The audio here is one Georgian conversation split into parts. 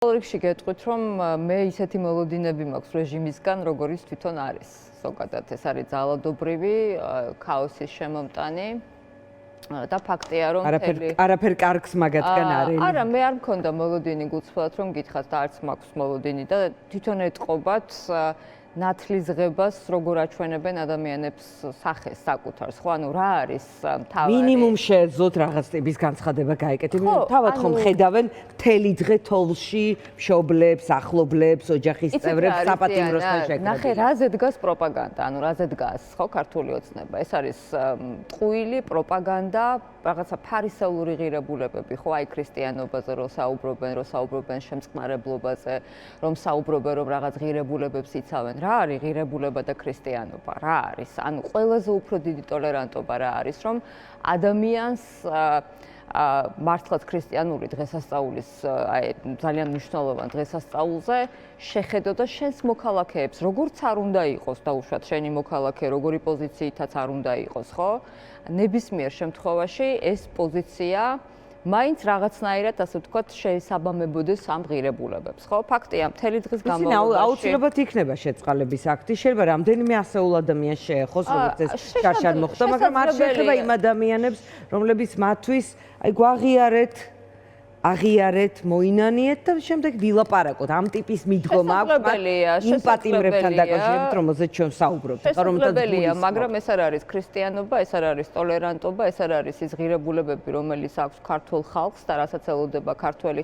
რიგში გეტყვით, რომ მე ისეთი მოლოდინები მაქვს რეჟიმისგან, როგორიც თვითონ არის. ზოგადად ეს არის ძალადობრივი, ქაოსის შემომტანი და ფაქტია, რომ არაფერ კარგს მაგათგან არის. არა, მე არ მქონდა მოლოდინი გულწრფელად რომ გითხრათ და არც მაქვს მოლოდინი და თვითონ ეტყობათ ნათლისღებას როგორ აჩვენებენ ადამიანებს სახეს საკუთარს. ხო, ანუ რა არის თავი? მინიმუმ შეეძლოთ რაღაც ტიპის განცხადება გაეკეთებინო. თავად ხომ ხედავენ მთელი დღე თოვლში მშობლებს, ახლობლებს, ოჯახის წევრებს საპატიმროს შეკრებილ. ნახე, რაზე დგას პროპაგანდა, ანუ რაზე დგას, ხო, ქართული ოცნება. ეს არის ტყუილი პროპაგანდა, რაღაცა ფარისეულური ღირებულებები, ხო, აი ქრისტიანობაზე რო საუბრობენ შემწყნარებლობაზე, რომ საუბრობენ რომ რაღაც ღირებულებებს იცავენ. რა არის ღირებულება და ქრისტიანობა? რა არის? ანუ ყველაზე უფრო დიდი ტოლერანტობა რა არის, რომ ადამიანს მართლაც ქრისტიანული დღესასწაულის ძალიან მნიშვნელოვან დღესასწაულზე შეხედო და შენს მოქალაქეებს როგორც არ უნდა იყოს დაუშვათ შენი მოქალაქე როგორი პოზიციითაც არ უნდა იყოს, ხო? ნებისმიერ შემთხვევაში ეს პოზიცია მაინც რაღაცნაირად, ასე ვთქვათ, შეესაბამებოდეს ამ ღირებულებებს, ხო? ფაქტია, მთელი დღის განმავლობაში აუცილებლად იქნება შეწყალების აქტი. შეიძლება რამდენიმე ასეულ ადამიანს შეეხოს, როგორც ეს შარშან მოხდა, მაგრამ არ შეიძლება იმ ადამიანებს, რომლებიც მათთვის, აი, გვაღიარეთ, აღიარეთ, მოინანიეთ და შემდეგ ვილაპარაკოთ. ამ ტიპის მიდგომა აქვს იმ პატიმრებთან დაკავშირებით, რომელზეც ჩვენ საუბრობთ. შესაძლებელია, მაგრამ ეს არ არის ქრისტიანობა, ეს არ არის ტოლერანტობა, ეს არ არის ის ღირებულებები, რომელიც აქვს ქართულ ხალხს და რასაც ელოდება ქართველი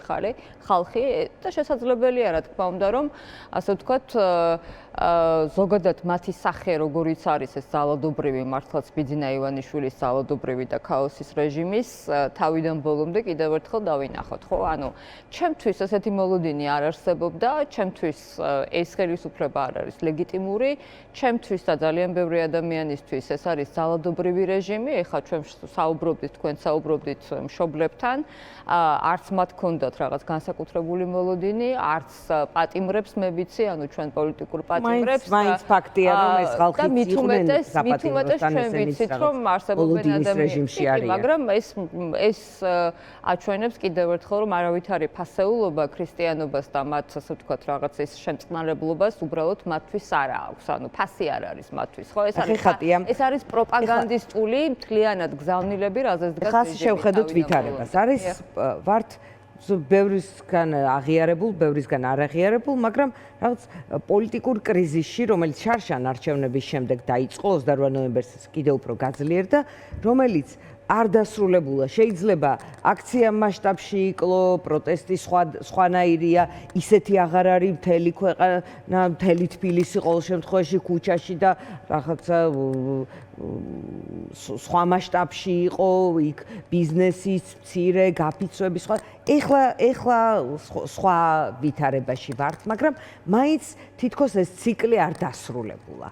ხალხი და შესაძლებელია, რა თქმა უნდა, რომ ასე ვთქვათ, ზოგადად მათი სახე როგორიც არის ეს ძალადობრივი მართლაც ბიძინა ივანიშვილის ძალადობრივი და ქაოსის რეჟიმის თავიდან ბოლომდე კიდევ ერთხელ დავინახოთ, ხო? ანუ ჩემთვის ესეთი მოლოდინი არ არსებობდა, ჩემთვის ეს ხელისუფლება არ არის ლეგიტიმური, ჩემთვის და ძალიან ბევრი ადამიანისთვის ეს არის ძალადობრივი რეჟიმი. ეხლა ჩვენ საუბრობდით, თქვენ საუბრობდით მშობლებთან, არც მათ ჰქონდათ რაღაც განსაკუთრებული მოლოდინი, არც პატიმრებს მე ვიცი, ანუ ჩვენ პოლიტიკურ მაინც ფაქტია რომ ეს ხალხი იყვნენ საპატიმროსთან ჩვენ ვიცით რომ არსებობენ ადამიანები, მაგრამ ეს აჩვენებს კიდევ ერთხელ რომ არავითარი ფასეულობა ქრისტიანობას და მათ ასე ვთქვათ რაღაც ეს შემწყნარებლობას უბრალოდ მათთვის არ აქვს, ანუ ფასი არ არის მათთვის, ხო? ეს არის პროპაგანდისტული მთლიანად გზავნილები, რაზეც დგას რეჟიმი. ხალხი შევხედოთ ვითარებას. არის ვართ ბევრისგან აღიარებულ, ბევრისგან არ აღიარებულ, მაგრამ რაღაც პოლიტიკურ კრიზისში, რომელიც შარშან არჩევნების შემდეგ დაიწყო 28 ნოემბერს კიდევ უფრო გაძლიერდა, რომელიც არ დასრულებულა. შეიძლება აქცია მასშტაბში იკლო, პროტესტი სხვანაირია, ისეთი აღარ არის მთელი ქვეყანა, მთელი თბილისი ყოველ შემთხვევაში ქუჩაში და რაღაცა სხვა მასშტაბში იყო, იქ ბიზნესის მცირე გაფიცვები სხვა. ეხლა სხვა ვითარებაში ვართ, მაგრამ მაინც თითქოს ეს ციკლი არ დასრულებულა.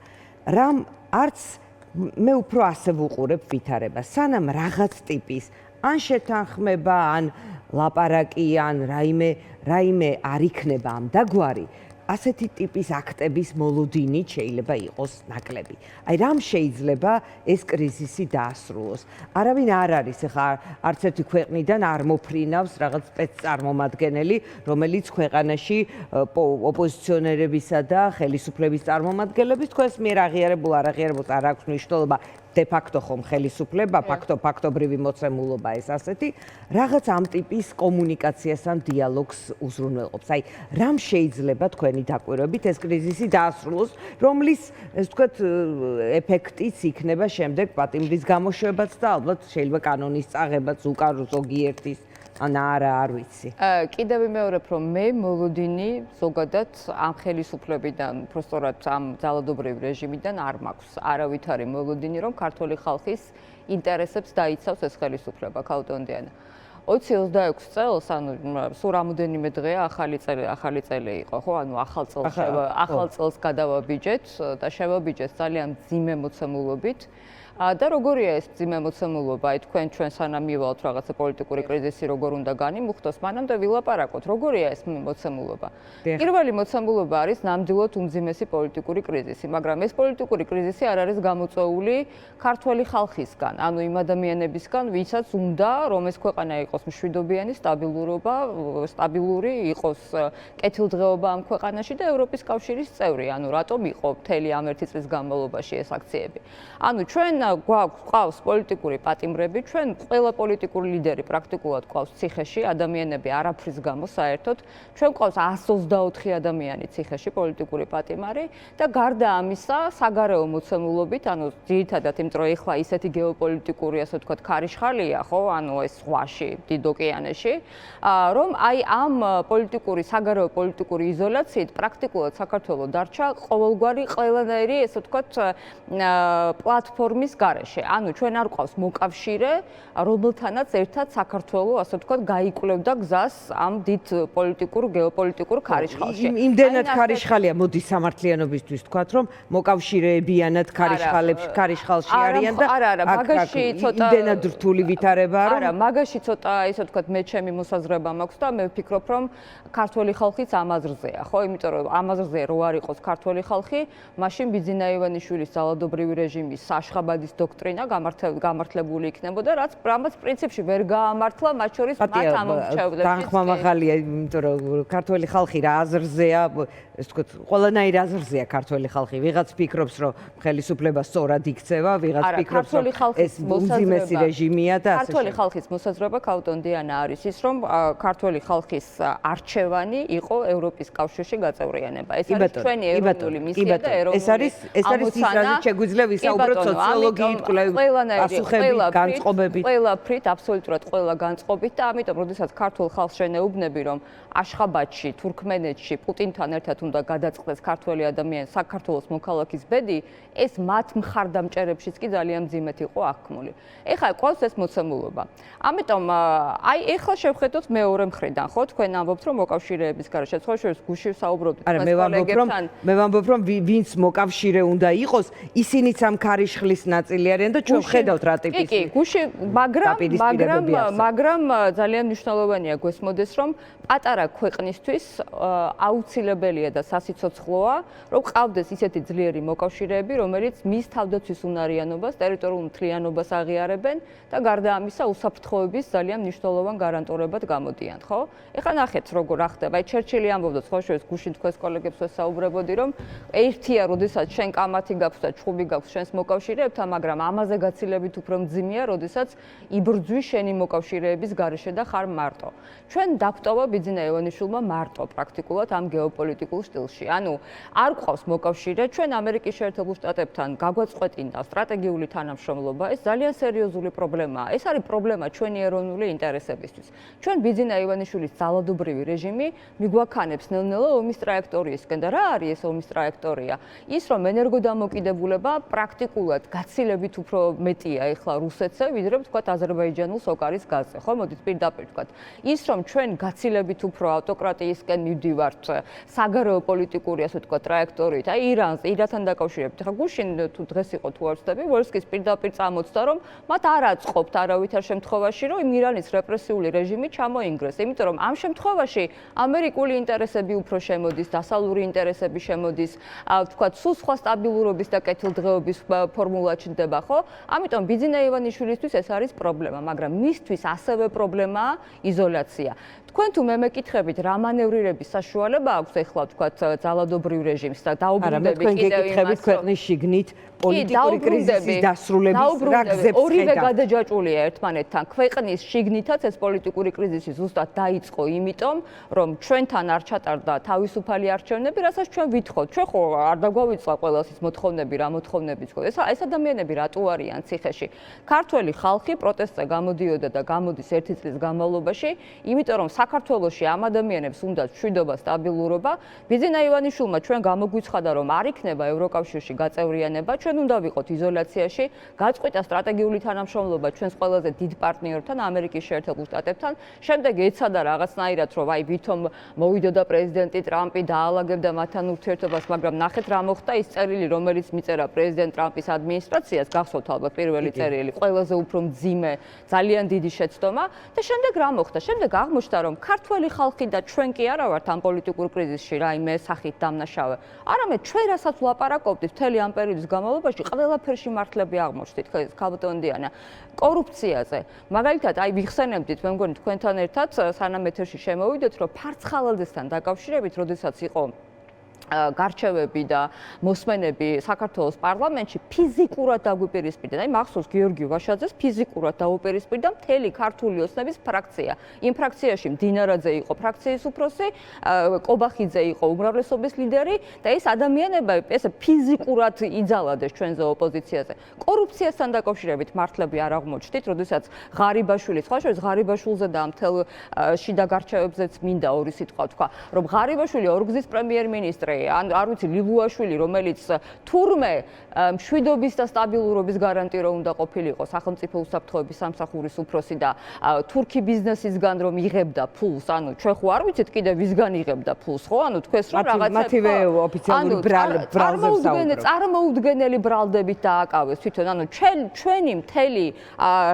რამ არც მე უფრო ასე ვუყურებ ვითარებას, სანამ რაღაც ტიპის ან შეთანხმება, ან ლაპარაკი, ან რაიმე არ იქნება ამ დაგვარი, ასეთი ტიპის აქტების მოლოდინი შეიძლება იყოს ნაკლები. აი რამ შეიძლება ეს კრიზისი დაასრულოს? არავინ არ არის ახლა არც ერთი ქვეყნიდან არ მოფრინავს რაღაც სპეცწარმომადგენელი, რომელიც ქვეყანაში ოპოზიციონერებისა და ხელისუფლების წარმომადგენლების თქვენს მიერ აღიარებულ არ აღიარებულს არ აქვს მნიშვნელობა. de facto ხომ ხელისუფლება, ფაქტობრივი მოცემულობა ეს ასეთი, რაღაც ამ ტიპის კომუნიკაციას ან დიალოგს უზრუნველყოფს. აი, რამ შეიძლება თქვენი დაკვირვებით ეს კრიზისი დაასრულოს, რომლის, ეს ვთქვათ, ეფექტიც იქნება შემდეგ პატიმრის გამოშვებაც და ალბათ შეიძლება კანონის წაღებაც უკან ზოგიერთის ან არ ვიცი. კიდევ ვიმეორებ, რომ მე მოლოდინი ზოგადად ამ ხელისუფლებიდან, უბრალოდ ამ ძალადობრივ რეჟიმიდან არ მაქვს არავითარი მოლოდინი, რომ ქართული ხალხის ინტერესებს დაიცავს ეს ხელისუფლება ქაუტონდიანა. 2026 წელს, ანუ სულ რამოდენიმე დღეა ახალი წელი იყო, ხო? ანუ ახალ წელს გადავაბიჯეთ და შევაბიჯეთ ძალიან მძიმე მოცემულობით. და როგორია ეს მძიმე მოცემულობა, აი თქვენ ჩვენ სანამ მივალთ რაღაცა პოლიტიკური კრიზისი როგორ უნდა განიმუხტოს, მანამდე ვილაპარაკოთ, როგორია ეს მოცემულობა. პირველი მოცემულობა არის ნამდვილად უმძიმესი პოლიტიკური კრიზისი, მაგრამ ეს პოლიტიკური კრიზისი არ არის გამოწვეული ქართველი ხალხისგან, ანუ იმ ადამიანებისგან, ვისაც უნდა რომ ეს ქვეყანა იყოს მშვიდობიანი, სტაბილური იყოს კეთილდღეობა ამ ქვეყანაში და ევროპის კავშირის წევრი, ანუ რატომ იყო მთელი ამ 1 წლის განმავლობაში ეს აქციები. ანუ ჩვენ გვყავს პოლიტიკური პატიმრები, ჩვენ ყველა პოლიტიკური ლიდერი პრაქტიკულად გვყავს ციხეში, ადამიანები არაფრის გამო საერთოდ, ჩვენ გვყავს 124 ადამიანი ციხეში პოლიტიკური პატიმარი და გარდა ამისა, საგარეო მოცემულობით, ანუ ძირითადად იმიტომ რომ ეხლა ისეთი გეოპოლიტიკური, ასე ვთქვათ, ქარიშხალია, ხო, ანუ ეს ზღვაში, დიდ ოკეანეში, რომ აი ამ საგარეო პოლიტიკური იზოლაციით პრაქტიკულად საქართველო დარჩა ყოველგვარი ყველანაირი, ესე ვთქვათ, პლატფორმის გარეშე. ანუ ჩვენ არ გვყავს მოკავშირე, რომელთანაც ერთად საქართველო, ასე ვთქვათ, გაიკვლევდა გზას ამ დიდ გეოპოლიტიკურ ქარიშხალში. იმდენად ქარიშხალია, მოდი სამართლიანობისთვის ვთქვათ, რომ მოკავშირეებიანად ქარიშხალში არიან და მაგაში ცოტა იმდენად რთული ვითარებაა, რომ არა, მაგაში ცოტა, ესე ვთქვათ, მე ჩემი მოსაზრება მაქვს და მე ვფიქრობ, რომ ქართველი ხალხიც ამ აზრზეა, ხო? იმიტომ რომ ამ აზრზე რო არ იყოს ქართველი ხალხი, მაშინ ბიძინა ივანიშვილის ძალადობრივი რეჟიმის საშხაბადის დოქტრინა გამართლებული იქნებოდა, რამაც პრინციპში ვერ გაამართლა, მათ შორის მათ ამომრჩევლებს. თანხმა მაღალია, იმიტომ რომ ქართველი ხალხი რა აზრზეა, ეს ვთქვათ, ყველანაირ აზრზეა ქართველი ხალხი. ვიღაც ფიქრობს, რომ ხელისუფლება სწორად იქცევა, ვიღაც ფიქრობს, რომ ეს უმძიმესი რეჟიმია და ასე. ქართველი ხალხის მოსაზრება, ქალბატონ დიანა, არის ის, რომ ქართველი ხალხის არჩევანი იყო ევროპის კავშირში გაწევრიანება. ეს არის ჩვენი ეროვნული მისია და ეროვნული ეს არის ის, რაზეც შეგვიძლია ვისაუბროთ სოციოლოგიით, პასუხებით, განწყობებით. ყველაფრით, აბსოლუტურად ყველა განწყობით და ამიტომ, როდესაც ქართულ ხალხს შენეუბნები, რომ აშხაბადში, თურქმენეთში პუტინთან ერთად უნდა გადაწყდეს ქართველი ადამიანი საქართველოს მოქალაქის ბედი, ეს მათ მხარდამჭერებშიც კი ძალიან მძიმედ იყო აღქმული. ეხლა ყავს ეს მოცემულობა. ამიტომ აი ეხლა შევხედოთ მეორე მხრიდან, ხო, თქვენ ამბობთ, რომ მოკავშირეების გარეშე ცხოვრების გუში ვსაუბრობთ kolegებთან. მე ვამბობ, რომ ვინც მოკავშირე უნდა იყოს, ისინიც ამ ქარიშხლის ნაწილი არიან და ჩვენ ხედავთ რა ტიპის. კი, გუში, მაგრამ ძალიან მნიშვნელოვანია გვესმოდეს, რომ პატარა ქვეყნისთვის აუცილებელია და სასიცოცხლოა, რომ ყავდეს ისეთი ძლიერი მოკავშირეები, რომელიც მის თავდაცვის უნარიანობას, ტერიტორიულ მთლიანობას აღიარებენ და გარდა ამისა უსაფრთხოების ძალიან მნიშვნელოვან გარანტირებად გამოდიან, ხო? ეხლა ნახეთ როგორ ახდება. აი ჩერჩილი ამბობდა ცხოვრების გუშინ თქვენს კოლეგებს ვესაუბრებოდი, რომ ერთია, როდესაც შენ კამათი გაქვს და ჩხუბი გაქვს შენს მოკავშირეებთან, მაგრამ ამაზე გაცილებით უფრო მძიმეა, როდესაც იბრძვი შენი მოკავშირეების გარეშე და ხარ მარტო. ჩვენ დაგვტოვა ბიძინა ივანიშვილმა მარტო პრაქტიკულად ამ გეოპოლიტიკურ სტილში. ანუ არ გვყავს მოკავშირე, ჩვენ ამერიკის შეერთებულ შტატებთან გაგვაწყვეტინა სტრატეგიული თანამშრომლობა, ეს ძალიან სერიოზული პრობლემაა. ეს არის პრობლემა ჩვენი ეროვნული ინტერესებისთვის. ჩვენ ბიძინა ივანიშვილის ძალადობრივი რეჟიმი მიგვაქანებს ნელ-ნელა ომის ტრაექტორიისკენ და რა არის ეს ომის ტრაექტორია? ის რომ ენერგოდამოკიდებულება პრაქტიკულად გაცილებით უფრო მეტია ეხლა რუსეთზე, ვიდრე ვთქვათ აზერბაიჯანულ სოკარის გაზზე, ხო? მოდით პირდაპირ ვთქვათ. ის რომ ჩვენ გაცილებით უფრო ავტოკრატიისკენ მივდივართ საგარეო პოლიტიკური, ასე ვთქვათ, ტრაექტორიით, აი ირანთან დაკავშირებით. ხა გუშინ თუ დღეს იყო თუ არ ვცდები, ვოლსკის პირდაპირ წამოწდა, რომ მათ არ აწყობთ არავითარ შემთხვევაში, რომ ირანის რეპრესიული რეჟიმი ჩამოინგრეს, იმიტომ რომ ამ შემთხვევაში ამერიკული ინტერესები უფრო შემოდის, დასავლური ინტერესები შემოდის, ვთქვათ, სულ სხვა სტაბილურობის და კეთილდღეობის ფორმულა ჩნდება, ხო? ამიტომ ბიძინა ივანიშვილისთვის ეს არის პრობლემა, მაგრამ მისთვის ასევე პრობლემაა იზოლაცია. თქვენ თუ მე მეკითხებით, რა მანევრირების საშუალება აქვს ეხლა, ვთქვათ, ძალადობრივ რეჟიმს და დაუბრუნდები კიდევ იმას, ქვეყნის შიგნით პოლიტიკური კრიზისის დასრულების რა გზებს ორივე გადაჯაჭვულია ერთმანეთთან. ქვეყნის შიგნითაც ეს პოლიტიკური კრიზისი ზუსტად დაიწყო იმიტომ, რომ ჩვენთან არ ჩატარდა თავისუფალი არჩევნები, რასაც ჩვენ ვითხოვთ. ჩვენ ხო არ დაგვავიწყდა ყველას ის მოთხოვნები, რა მოთხოვნებიც ხო. ეს ადამიანები რატო არიან ციხეში? ქართველი ხალხი პროტესტზე გამოდიოდა და გამოდის 1 წლის განმავლობაში, იმიტომ რომ საქართველოში ამ ადამიანებს უნდა მშვიდობა, სტაბილურობა. ბიძინა ივანიშვილმა ჩვენ გამოგვიცხადა, რომ არ იქნება ევროკავშირში გაწევრიანება, ჩვენ უნდა ვიყოთ იზოლაციაში, გაწყვიტა სტრატეგიული თანამშრომლობა ჩვენს ყველაზე დიდ პარტნიორთან, ამერიკის შეერთებულ შტატებთან. შემდეგ ეცადა რაღაცნაირად, რომ აი ვითომ მოვიდოდა პრეზიდენტი ტრამპი დაალაგებდა მათთან ურთიერთობას, მაგრამ ნახეთ რა მოხდა, ის წერილი, რომელიც მიწერა პრეზიდენტ ტრამპის ადმინისტრაციას, გახსოვთ ალბათ პირველი წერილი, ყველაზე უფრო მძიმე, ძალიან დიდი შეცდომა და შემდეგ რა მოხდა? შემდეგ აღმოჩნდა, რომ ქართველი ხალხი და ჩვენ კი არა ვართ ამ პოლიტიკურ კრიზისში რაიმე სახით დამნაშავე. არამედ ჩვენ რასაც ვლაპარაკობდით მთელი ამ პერიოდის განმავლობაში, ყველაფერში მართლები აღმოჩნდით, ქალბატონ დიანა, კორუფციაზე. მაგალითად, აი ვიხსენებდით, მე მგონი თქვენთან ერთად სანამ ეთერში შემოვიდეთ, რომ ფარცხალაძესთან დაკავშირებით, როდესაც იყო გარჩევები და მოსმენები საქართველოს პარლამენტში ფიზიკურად დაგვიპირისპირდა. აი მახსოვს გიორგი ვაშაძეს ფიზიკურად დაუპირისპირდა მთელი ქართული ოცნების ფრაქცია. იმ ფრაქციაში მდინარაძე იყო ფრაქციის უფროსი, კობახიძე იყო უმრავლესობის ლიდერი და ეს ადამიანები ესე ფიზიკურად იძალადეს ჩვენზე ოპოზიციაზე. კორუფციასთან დაკავშირებით მართლები არ აღმოჩნდით, როდესაც ღარიბაშვილი, სხვა შორის ღარიბაშვილზე და მთელ შიდა გარჩევებზეც მინდა ორი სიტყვა თქვა, რომ ღარიბაშვილი ორგზის პრემიერ-მინისტრი არ ვიცი ლილუაშვილი, რომელიც თურმე მშვიდობის და სტაბილურობის გარანტირო უნდა ყოფილიყო სახელმწიფო უსაფრთხოების სამსახურის უფროსი და თურქი ბიზნესისგან რომ იღებდა ფულს, ანუ ჩვენ ხო არ ვიცით კიდე ვისგან იღებდა ფულს, ხო? ანუ თქვენს რომ რაღაცა მათივე ოფიციალური ბრალდებს წარმოუდგენელი ბრალდებით დააკავეს თვითონ, ანუ ჩვენი მთელი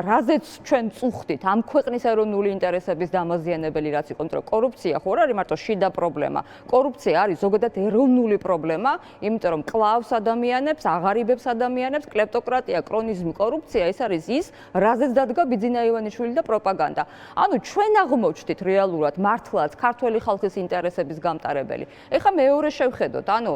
რაზეც ჩვენ წუხდით ამ ქვეყნის ეროვნული ინტერესების დამაზიანებელი რაც იყო, იმიტომ რომ კორუფცია ხო არ არის მარტო შიდა პრობლემა. კორუფცია არის ზოგადად ეროვნული პრობლემა, იმიტომ რომ კლავს ადამიანებს, აღარიბებს ადამიანებს, კლეპტოკრატია, კრონიზმი, კორუფცია, ეს არის ის, რაზეც დადგა ბიძინა ივანიშვილი და პროპაგანდა. ანუ ჩვენ აღმოჩნდით რეალურად მართლაც ქართველი ხალხის ინტერესების გამტარებელი. ეხლა მეორე შევხედოთ, ანუ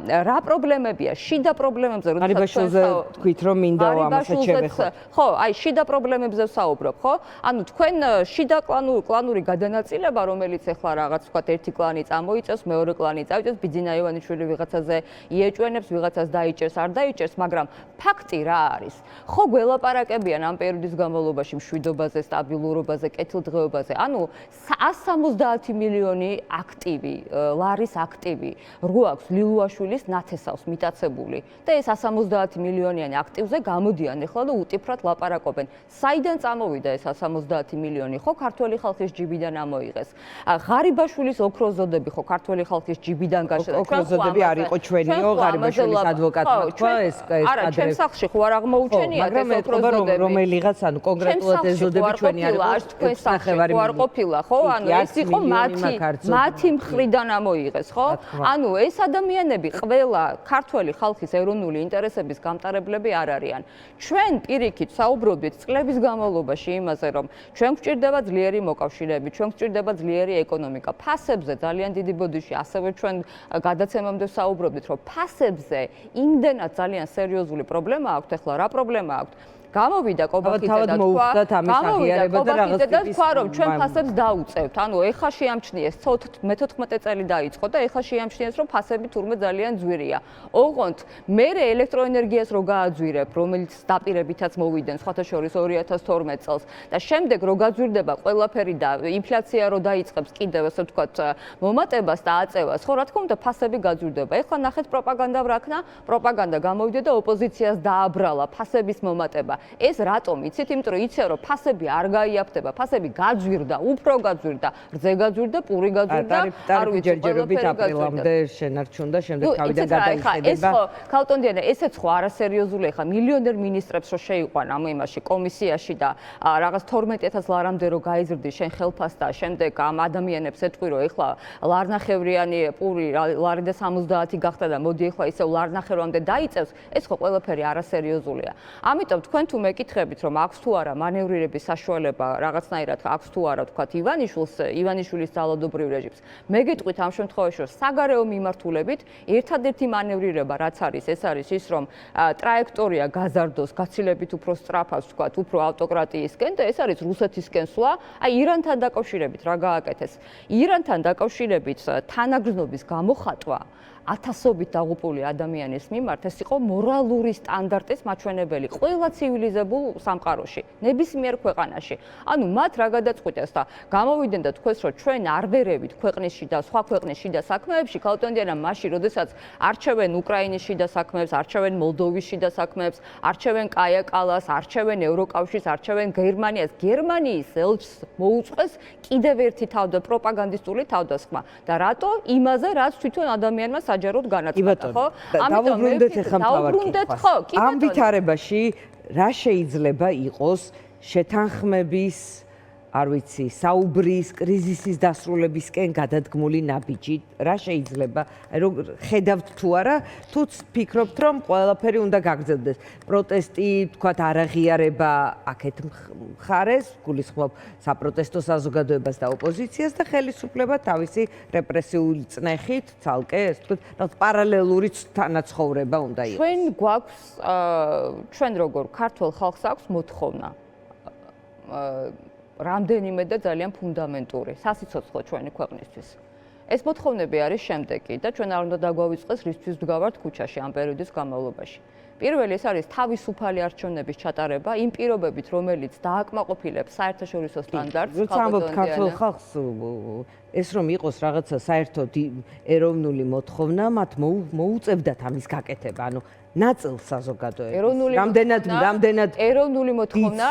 რა პრობლემებია, შიდა პრობლემებზე, როდესაც ღარიბაშვილზე თქვით, რომ მინდა ამასაც შევეხოთ. ხო, აი შიდა პრობლემებზე ვსაუბრობ, ხო? ანუ თქვენ შიდა კლანური გადანაწილება, რომელიც ეხლა რაღაც ვთქვათ, ერთი კლანი წამოიწევს, მეორე კლანი წავიწევს, ბიძინა ივანიშვილი ვიღაცაზე იეჭვენებს, ვიღაცას დაიჭერს, არ დაიჭერს, მაგრამ ფაქტი რა არის? ხო გველაპარაკებიან ამ პერიოდის განმავლობაში მშვიდობაზე, სტაბილურობაზე, კეთილდღეობაზე. ანუ 170 მილიონი აქტივი, ლარის აქტივი რო აქვს ლილუაშვილის ნათესავს მიტაცებული და ეს 170 მილიონიანი აქტივზე გამოდიან ახლა და უტიფრად ლაპარაკობენ. საიდან წამოვიდა ეს 170 მილიონი? ხო ქართველი ხალხის ჯიბიდან ამოიღეს. ღარიბაშვილის ოქროზოდები ხო ქართველი ხალხის ჯიბიდან გაშედა. ოქროზოდები არ იყო ჩვენიო, ღარიბაშვილის ადვოკატმა თქვა ეს არა, ჩვენ სახლში ხო არ აღმოუჩენიათ ეს ოქროზოდები. რომელიღაც ანუ კონკრეტულად ეს ზოდები ჩვენი არ იყო, თქვენ სახლში ხო არ ყოფილა, ხო? ანუ ეს იყო მათი მხრიდან ამოიღეს, ხო? ანუ ეს ადამიანები ყველა ქართველი ხალხის ეროვნული ინტერესების გამტარებლები არ არიან. ჩვენ პირიქით საუბრობდით წლების განმავლობაში იმაზე, რომ ჩვენ გვჭირდება ძლიერი მოკავშირეები, ჩვენ გვჭირდება ძლიერი ეკონომიკა. ფასებზე ძალიან დიდი ბოდიში ასევე ჩვენ გადაცემამდე საუბრობდით, რომ ფასებზე იმდენად ძალიან სერიოზული პრობლემა აქვს, ეხლა რა პრობლემა აქვს? გამოვიდა კობახიძე და თქვა, რომ ჩვენ ფასებს დაუწევთ. ანუ ეხლა შეამჩნიეს, მე-14 წელი დაიწყო და ეხლა შეამჩნიეს, რომ ფასები თურმე ძალიან ძვირია. ოღონდ მე ელექტროენერგიას რო გააძვირებ, რომელიც დაპირებითაც მოვიდნენ, სხვათა შორის 2012 წელს და შემდეგ რო გაძვირდება ყველაფერი და ინფლაცია რო დაიწყებს კიდევ ასე ვთქვათ მომატებას და აწევას, ხო რა თქმა უნდა ფასები გაძვირდება. ეხლა ნახეთ პროპაგანდა ვრაქნა, პროპაგანდა გამოვიდა და ოპოზიციას დააბრალა ფასების მომატება. ეს რატომ იცით? იმიტომ რომ იციან რომ ფასები არ გაიაფთება, ფასები გაძვირდა, უფრო გაძვირდა, რძე გაძვირდა, პური გაძვირდა, არ ვიცი ჯერჯერობით აპრილამდე შენარჩუნდა, შემდეგ თავიდან გადაიხადება. ეს ხო, ქალტონდიანა, ესეც ხო არასერიოზულია, ხა მილიონერ მინისტრებს რო შეიყვან ამ იმაში კომისიაში და რაღაც 12000 ლარამდე რო გაიზრდი შენ ხელფას და შემდეგ ამ ადამიანებს ეთქვი რომ ეხლა ლარნახევრიანი პური ლარი და 70 გახდა და მოდი ეხლა ისევ ლარნახევრამდე დაიწევს, ეს ხო ყველაფერი არასერიოზულია. ამიტომ თქვენ თუ მეკითხებით რომ აქვს თუ არა მანევრირების საშუალება რაღაცნაირად აქვს თუ არა თქვათ ივანიშვილის ძალადობრივ რეჟიმს, მე გეტყვით ამ შემთხვევაში რომ საგარეო მიმართულებით ერთადერთი მანევრირება რაც არის ეს არის ის რომ ტრაექტორია გაზარდოს გაცილებით უფრო სწრაფად თქვათ უფრო ავტოკრატიისკენ და ეს არის რუსეთისკენ სვლა. აი ირანთან დაკავშირებით რა გააკეთეს? ირანთან დაკავშირებით თანაგრძნობის გამოხატვა ათასობით დაღუპული ადამიანის მიმართ ეს იყო მორალური სტანდარტის მაჩვენებელი ყველა ცივილიზებულ სამყაროში, ნებისმიერ ქვეყანაში. ანუ მათ რა გადაწყვიტეს და გამოვიდნენ და თქვეს, რომ ჩვენ არ ვერევით ქვეყნის შიდა, სხვა ქვეყნის შიდა საქმეებში, ქალტონდიანა მაშინ, როდესაც არჩევენ უკრაინის შიდა საქმეებს, არჩევენ მოლდოვის შიდა საქმეებს, არჩევენ კაია კალას, არჩევენ ევროკავშირს, არჩევენ გერმანიას, გერმანიის ელჩს მოუწყვეს კიდევ ერთი პროპაგანდისტული თავდასხმა. და რატო? იმაზე, რაც თვითონ ადამიანმა საჯაროდ განაცხადა, ხო? დავუბრუნდეთ ახლა დავუბრუნდეთ, ხო? ამ ვითარებაში რა შეიძლება იყოს შეთანხმების, არ ვიცი, საუბრის, კრიზისის დასრულებისკენ გადადგმული ნაბიჯი? რა შეიძლება? რომ ხედავთ თუ არა, თუც ფიქრობთ, რომ ყველაფერი უნდა გაგრძელდეს. პროტესტი, თქვათ, არაღიარება აქეთ მხარეს, გულისხმობ საპროტესტო საზოგადოებას და ოპოზიციას და ხელისუფლება თავისი რეპრესიული წნეხით, ცალკე, ესე ვთქვათ, რაღაც პარალელური თანაცხოვრება უნდა იყოს. ჩვენ გვაქვს, ჩვენ როგორ ქართულ ხალხს აქვს მოთხოვნა. რამდენიმე და ძალიან ფუნდამენტური, სასიცოცხლო ჩვენი ქვეყნისთვის. ეს მოთხოვნები არის შემდეგი და ჩვენ არ უნდა დაგვავიწყდეს რისთვის ვდგავართ ქუჩაში ამ პერიოდის განმავლობაში. პირველი ეს არის თავისუფალი არჩევნების ჩატარება იმ პირობებით, რომელიც დააკმაყოფილებს საერთაშორისო სტანდარტს. როცა ამბობ ქართულ ხალხს, ეს რომ იყოს რაღაცა საერთოდ ეროვნული მოთხოვნა, მათ მოუწევდათ ამის გაკეთება, ანუ ნაწილ საზოგადოების. რამდენად ეროვნული მოთხოვნა,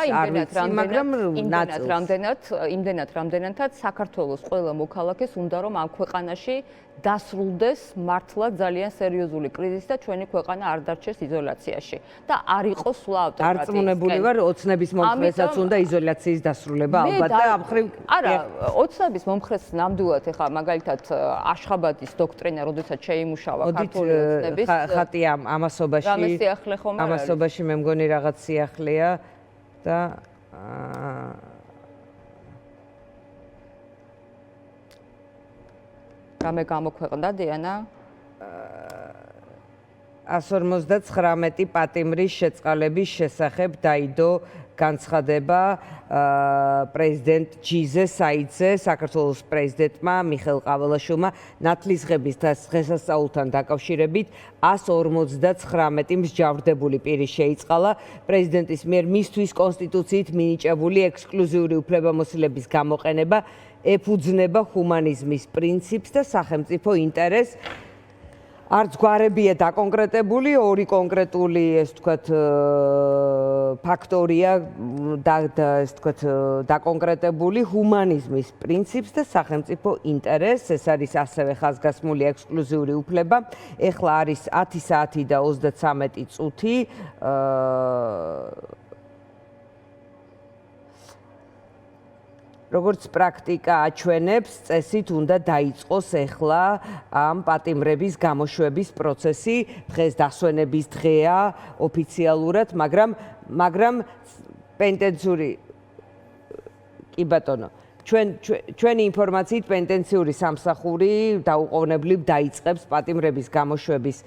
იმდენად რამდენადაც საქართველოს ყველა მოქალაქეს უნდა რომ ამ ქვეყანაში დასრულდეს მართლა ძალიან სერიოზული კრიზისი და ჩვენი ქვეყანა არ დარჩეს იზოლაციაში და არ იყოს სულ ავტოკრატიის. არწმუნებული ვარ, ოცნების მომხრესაც უნდა იზოლაციის დასრულება ალბათ და ამ ხრივ არა, ოცნების მომხრეს ნამდვილად ეხა მაგალითად აშხაბადის დოქტრინა, როდესაც შეიმუშავა ქართული ოცნების ხატი ამასობაში მე მგონი რაღაც სიახლეა და რამე გამოქვეყნდა დიანა 159 პატიმრის შეწყალების შესახებ დაიდო განცხადება პრეზიდენტ ჯიზე საიტზე საქართველოს პრეზიდენტმა მიხეილ ყაველაშვილმა ნათლისღების დღესასწაულთან დაკავშირებით 159 მსჯავრდებული პირი შეიწყალა პრეზიდენტის მიერ მისთვის კონსტიტუციით მინიჭებული ექსკლუზიური უფლებამოსილების გამოყენება ეფუძნება ჰუმანიზმის პრინციპს და სახელმწიფო ინტერესს. არც გვარებია დაკონკრეტებული, ორი კონკრეტული, ეს ვთქვათ, ფაქტორია ეს ვთქვათ, დაკონკრეტებული ჰუმანიზმის პრინციპს და სახელმწიფო ინტერესს. ეს არის ასევე ხაზგასმული ექსკლუზიური უფლება. ეხლა არის 10 საათი და 33 წუთი. როგორც პრაქტიკა აჩვენებს, წესით უნდა დაიწყოს ეხლა ამ პატიმრების გამოშვების პროცესი. დღეს დასვენების დღეა ოფიციალურად, მაგრამ პენტენციური კი ბატონო, ჩვენი ინფორმაციით პენტენციური სამსახური დაუყოვნებლივ დაიწყებს პატიმრების გამოშვების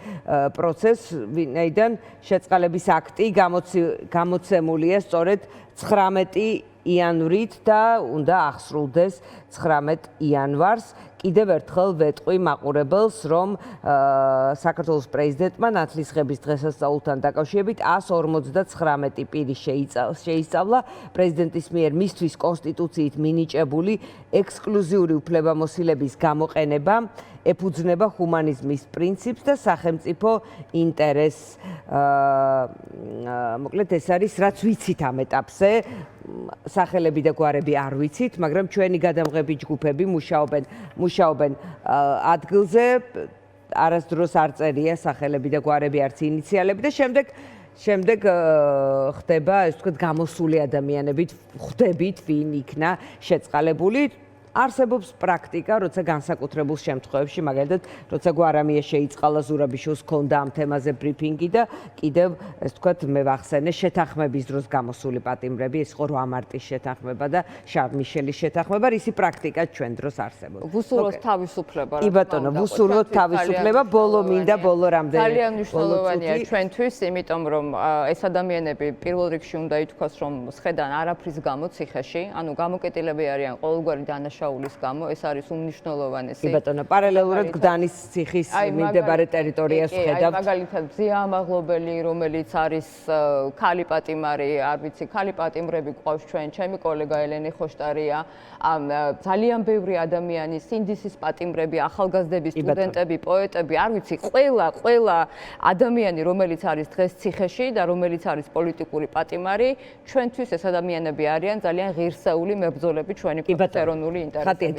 პროცესს, ვინაიდან შეწყალების აქტი გამოცემულია სწორედ 19 იანვრით და უნდა აღსრულდეს 19 იანვარს. კიდევ ერთხელ ვეტყვი მაყურებელს, რომ საქართველოს პრეზიდენტმა ნათლისღების დღესასწაულთან დაკავშირებით 159 პირი შეისწავლა პრეზიდენტის მიერ მისთვის კონსტიტუციით მინიჭებული ექსკლუზიური უფლებამოსილების გამოყენება ეფუძნება ჰუმანიზმის პრინციპს და სახელმწიფო ინტერესს. მოკლედ ეს არის რაც ვიცით ამ ეტაპზე. სახელები და გვარები არ ვიცით, მაგრამ ჩვენი გადამღები ჯგუფები მუშაობენ ადგილზე. არასდროს არ წერია სახელები და გვარები, არც ინიციალები და შემდეგ ხდება, ეს ვთქვათ, გამოსული ადამიანებით, ხვდებით, ვინ იქნა შეწყალებული. არსებობს პრაქტიკა, როცა განსაკუთრებულ შემთხვევებში, მაგალითად, როცა გვარამია შეიწყალა ზურაბიშვილს ჰქონდა ამ თემაზე ბრიფინგი და კიდევ, ეს ვთქვათ, მე ვახსენე შეთანხმების დროს გამოსული პატიმრები, ეს იყო 8 მარტის შეთანხმება და შარლ მიშელის შეთანხმება, ისი პრაქტიკა ჩვენ დროს არსებობს. ვუსურვოთ თავისუფლება. კი ბატონო, ვუსურვოთ თავისუფლება, ბოლო მინდა, ბოლო რამდენი. ძალიან მნიშვნელოვანია ჩვენთვის, იმიტომ რომ ეს ადამიანები პირველ რიგში უნდა ითქვას, რომ სხედან არაფრის გამო ციხეში, ანუ გამოკეტილები არიან ყოველგვარი დანაშაულებით დანაშაულის გამო. ეს არის უმნიშვნელოვანესი. კი ბატონო, პარალელურად გდანის ციხის მიმდებარე ტერიტორიას ხედავთ. მაგალითად ზია ამაღლობელი, რომელიც არის ქალი პატიმარი, არ ვიცი, ქალი პატიმრები გვყავს ჩვენ, ჩემი კოლეგა ელენე ხოშტარია, ძალიან ბევრი ადამიანი, სინდისის პატიმრები, ახალგაზრდები, სტუდენტები, პოეტები, არ ვიცი, ყველა ადამიანი, რომელიც არის დღეს ციხეში და რომელიც არის პოლიტიკური პატიმარი, ჩვენთვის ეს ადამიანები არიან ძალიან ღირსეული მებრძოლები ჩვენი ეროვნული ინტერესების.